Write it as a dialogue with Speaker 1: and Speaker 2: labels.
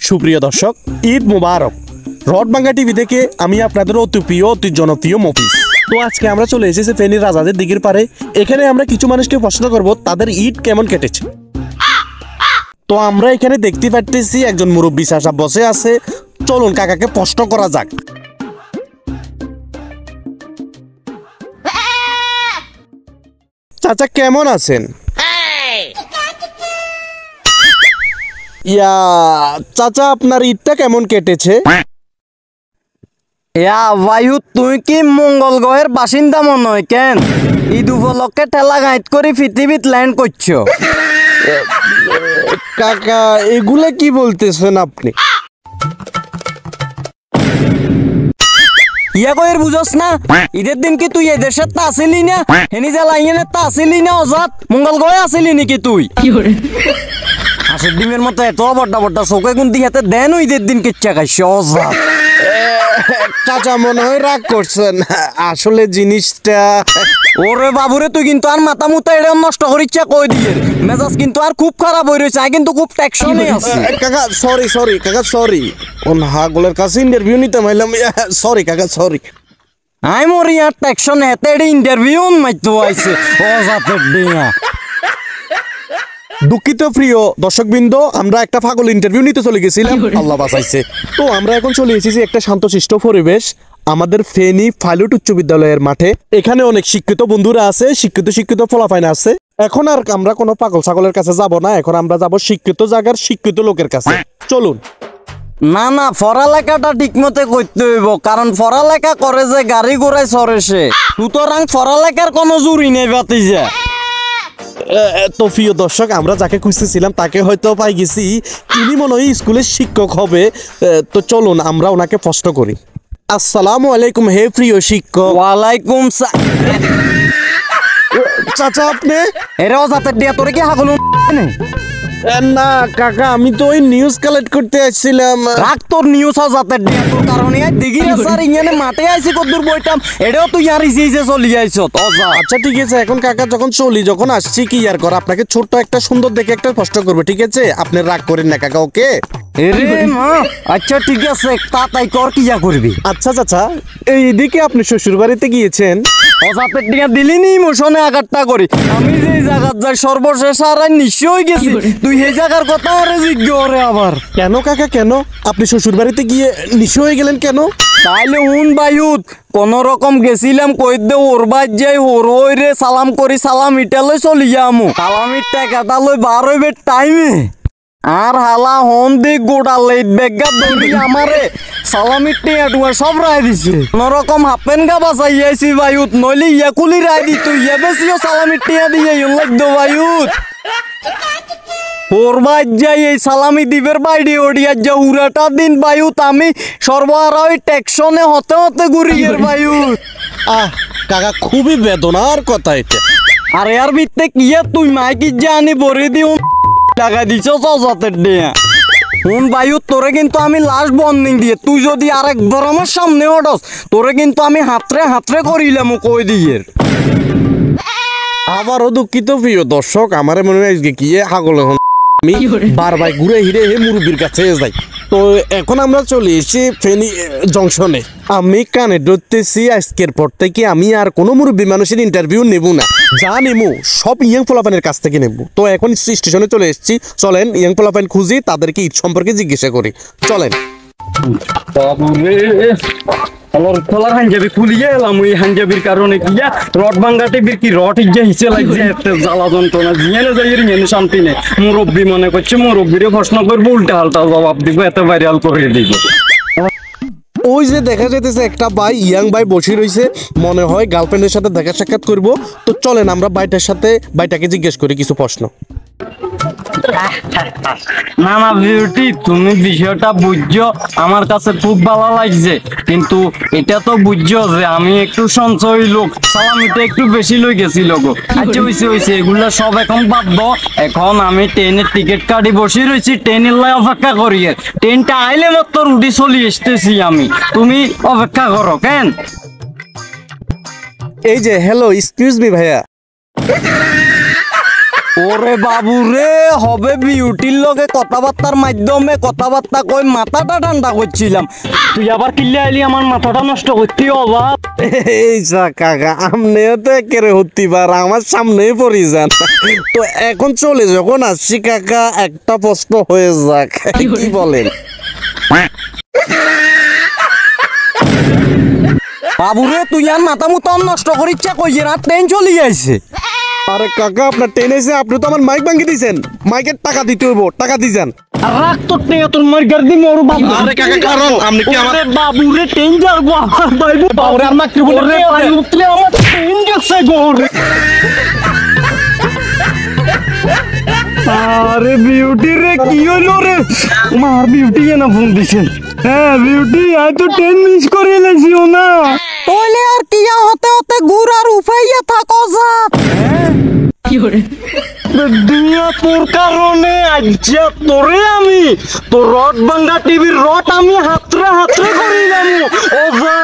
Speaker 1: সুপ্রিয় দর্শক, ঈদ মুবারক। রডভাঙ্গা টিভি থেকে আমি আপনাদের অতি প্রিয় অতি জনপ্রিয় মফিজ। তো আজকে আমরা চলে এসেছি ফেনীর রাজাদের দিঘির পারে। এখানে আমরা কিছু মানুষকে প্রশ্ন করব তাদের ঈদ কেমন কেটেছে। তো আমরা এখানে দেখতে পাচ্ছি একজন মুরব্বী চাচা বসে আছে। চলুন কাকাকে প্রশ্ন করা যাক। চাচা কেমন আছেন? ইয়া চাচা, আপনার ঈদটা কেমন কেটেছে?
Speaker 2: ভাইউ, তুই কি মঙ্গল গ্রহের বাসিন্দা মনে হয় কেন? ঈদ উপলক্ষে ঠেলা গাইড করে পৃথিবীত ল্যান্ড করছো।
Speaker 1: কাকা, এগুলা কি বলতেছেন আপনি?
Speaker 2: ইয়া কইর বুঝস না? ঈদের দিন কি তুই এদেশে তা আসিলি না? হেনি জ্বালাইনে তা আসিলি না? অজাত মঙ্গল গ্রহে আসিলি নাকি তুই? হাঁসের ডিমের মতো এত বড়টা বড়টা চোখে গুনতি হাতে দেন ঈদের দিন কিচ্ছা খাইছে অজাত।
Speaker 1: চাচা মনে হয় রাগ করছেন। আসলে জিনিসটা
Speaker 2: ওরে বাবুরে, তুই কিন্তু আর মাথা মুতা এটা নষ্ট করিচ্ছা কই দিয়ে মেজাজ কিন্তু আর খুব খারাপ হয়ে রয়েছে। কিন্তু খুব টেকশনে আছে।
Speaker 1: কাকা সরি কাকা সরি। কোন হাগলের কাছে ইন্টারভিউ নিতে মাইলাম। সরি কাকা সরি।
Speaker 2: আই মরি আর টেকশনে হেতে এটা ইন্টারভিউ মাইতো আইছে অজাতের দিয়া।
Speaker 1: দুঃখিত প্রিয় দর্শকবৃন্দ, আমরা একটা পাগল ইন্টারভিউ নিতে চলে গেছিলাম, আল্লাহ বাঁচাইছে। তো আমরা এখন চলে এসেছি একটা শান্তশিষ্ট পরিবেশ, আমাদের ফেনী পাইলট উচ্চ বিদ্যালয়ের মাঠে। এখানে অনেক শিক্ষিত বন্ধুরা আছে, শিক্ষিত ফলাফাইন আছে। এখন আর আমরা কোনো পাগল ছাগলের কাছে যাব না, এখন আমরা যাব শিক্ষিত জায়গার শিক্ষিত লোকের কাছে। চলুন।
Speaker 2: না না, পড়ালেখাটা ঠিক মতো করতে হইব, কারণ পড়ালেখা করে যে গাড়ি ঘোড়ায় চড়ে সে। সুতরাং পড়ালেখার কোনো জুরি নেই বাতিজা।
Speaker 1: তো প্রিয় দর্শক, আমরা যাকে খুঁজতেছিলাম তাকে হয়তো পাই গেছি। তিনি মনে হয় স্কুলের শিক্ষক হবে। তো চলুন আমরা ওনাকে প্রশ্ন করি। আসসালামু আলাইকুম হে প্রিয় শিক্ষক।
Speaker 2: ওয়ালাইকুম
Speaker 1: চাচা আপনি?
Speaker 2: এরা অজাতের দিয়া তোরে কি হাগল?
Speaker 1: না কাকা, আমি তো ওই নিউজ কালেক্ট করতে আসছিলাম।
Speaker 2: রাখ তোর নিউজ অজাতের দিয়া, তোর কারণে দিঘি স্যার ইংনে মাঠে আইছি কদ্দুর বইটাম এটাও তুই আর ইসে চলি আইছ।
Speaker 1: আচ্ছা ঠিক আছে, এখন কাকা যখন আসছি কি আর কর, আপনাকে ছোট্ট একটা সুন্দর দেখে একটা প্রশ্ন করবে, ঠিক আছে? আপনি রাগ করেন না কাকা, ওকে?
Speaker 2: আচ্ছা ঠিক আছে, তাই কর, কি করবি?
Speaker 1: আচ্ছা চাচা, এইদিকে আপনি শ্বশুর বাড়িতে গিয়েছেন?
Speaker 2: অজাতের টিকা দিলি নি মোশনে আঘাতটা করি। আমি যে জায়গার যাই সর্বশেষ আর নিশ্চয় গেছি, তুই এই জায়গার কথা আরে জিজ্ঞ করে আবার।
Speaker 1: কেন কাকা কেন? আপনি শ্বশুর বাড়িতে গিয়ে নিঃস্ব হয়ে গেলেন কেন?
Speaker 2: তাইলে হুন বায়ুত কোন রকম গেছিলাম, কই দে ওর বাদ যাই ওর ওই রে সালাম করি, সালাম ইটালে চলি যামু। সালামির টাকাটা লই বার হইবে টাইমে আর হালা হন দি গোটা লেট বেগা দৌড়ি আমারে সালামির টিয়া সব রায় দিছে। কোন রকম হাফেন গা বাঁচাই আইছি বায়ুত, নইলে ইয়া কুলি রায় দিত। ইয়া বেশিও সালামির টিয়া দিয়ে লাগত বায়ুত। ওর বাদ যাই এই সালামি দ্বীপের বাইরে ওড়িয়া যা উড়াটা দিন বায়ুত আমি সর্বহারা ওই টেকশনে হতে হতে ঘুরি এর বায়ুত।
Speaker 1: কাকা খুবই বেদনার কথা এটা।
Speaker 2: আর এর ভিত্তে কিয়া তুই মাইকি জানি বরে দিও লাগাই দিছ অজাতের দিয়া। হুন বায়ু, তোরে কিন্তু আমি লাস্ট বন্ডিং দিয়ে, তুই যদি আরেকবার আমার সামনে ওঠস তোরে কিন্তু আমি হাতরে করিলাম কই দিয়ে।
Speaker 1: আবারও দুঃখিত প্রিয় দর্শক, আমার মনে হয় কি হাগল আমি বারবার ঘুরে হিরে মুরব্বীর কাছে যাই। তো এখন আমরা চলে এসেছি ফেনী জংশনে। আমি কানে ধরতেছি আজকের পর থেকে আমি আর কোনো মুরব্বী মানুষের ইন্টারভিউ নেব না। যা নেবো সব ইয়াং পোলাপানের কাছ থেকে নেব। তো এখন স্টেশনে চলে এসেছি, চলেন ইয়াং পোলাপান খুঁজি, তাদেরকে ঈদ সম্পর্কে জিজ্ঞাসা করি। চলেন।
Speaker 2: খোলার হাঞ্জাবি খুলিয়ে এলাম, ওই হাঞ্জাবির কারণে কিয়া রডভাঙ্গা টিভির কি রড ইজ্জা হিসে লাগছে, এত জ্বালা যন্ত্রণা জিয়ানে যাই এনে শান্তি নেই। মুরব্বী মনে করছে মুরব্বীরে প্রশ্ন করবো, উল্টা হালটা জবাব দিব, এত ভাইরাল করে দিব।
Speaker 1: ওই যে দেখা যাইতেছে একটা ভাই, ইয়াং ভাই বসে রয়েছে, মনে হয় গার্লফ্রেন্ডের সাথে দেখা সাক্ষাৎ করবো। তো চলেন আমরা ভাইটাকে জিজ্ঞেস করি কিছু প্রশ্ন।
Speaker 2: না না বিউটি, তুমি বিষয়টা বুঝছো, আমার কাছে খুব ভালো লাগছে, কিন্তু এটা তো বুঝছো যে আমি একটু সঞ্চয়ী লোক, সালামিটা একটু বেশি লই গেছিল গো। আচ্ছা হইছে এগুলা সব এখন বাদ দাও। এখন আমি ট্রেনের টিকিট কাটি বসে রয়েছি, ট্রেনের লাই অপেক্ষা করি। ট্রেনটা আইলে মাত্র রুটি চলি আসতেছি আমি, তুমি অপেক্ষা করো কেন?
Speaker 1: এই যে হ্যালো, এক্সকিউজ মি ভাইয়া।
Speaker 2: ওরে বাবু রে, হবে বিউটির লগে কথাবার্তার মাধ্যমে কথাবার্তা কই মাথাটা ঠান্ডা করছিলাম, তুই আবার কিল্লে আইলি আমার মাথাটা নষ্ট করতে অভাব।
Speaker 1: এই যা কাকা, আপনিও তো একেবারে হতে পার আমার সামনেই পড়ি যান। তো এখন চলে যখন আসছি কাকা, একটা প্রশ্ন হয়ে যাক, কি বলেন?
Speaker 2: বাবুরে তুই আর মাথা মুতো নষ্ট করিচ্ছা কই না, ট্রেন চলি আইছে।
Speaker 1: আরে কাকা, আপনার টেনেছে, আপনি তো আমার মাইক ভাঙি দিয়েছেন, মাইকের টাকা দিতে হইব, টাকা দিয়েছেন।
Speaker 2: রাখ তো টে তোর মার গার্দি মোর বাবু।
Speaker 1: আরে কাকা, কারণ আপনি কি আমার
Speaker 2: বাবুরে ট্রেন যাবো আমার বাইবু বাবুরে আমার কি বলে পানি উঠলে আমার ট্রেন গেছে গোরে। আরে বিউটি রে, কি হইলো রে? মার বিউটি না ফোন দিছেন। হ্যাঁ বিউটি, আই তো ট্রেন মিস করে লেছিও না। তাহলে আর কি হতে হতে গুড় আর উফাইয়া থাকো যা। দুনিয়া তোর কারণে আজ্জা তোরে আমি তো রড ভাঙ্গা টিভির রড আমি হাতরে হাতরে করিলাম। ও যা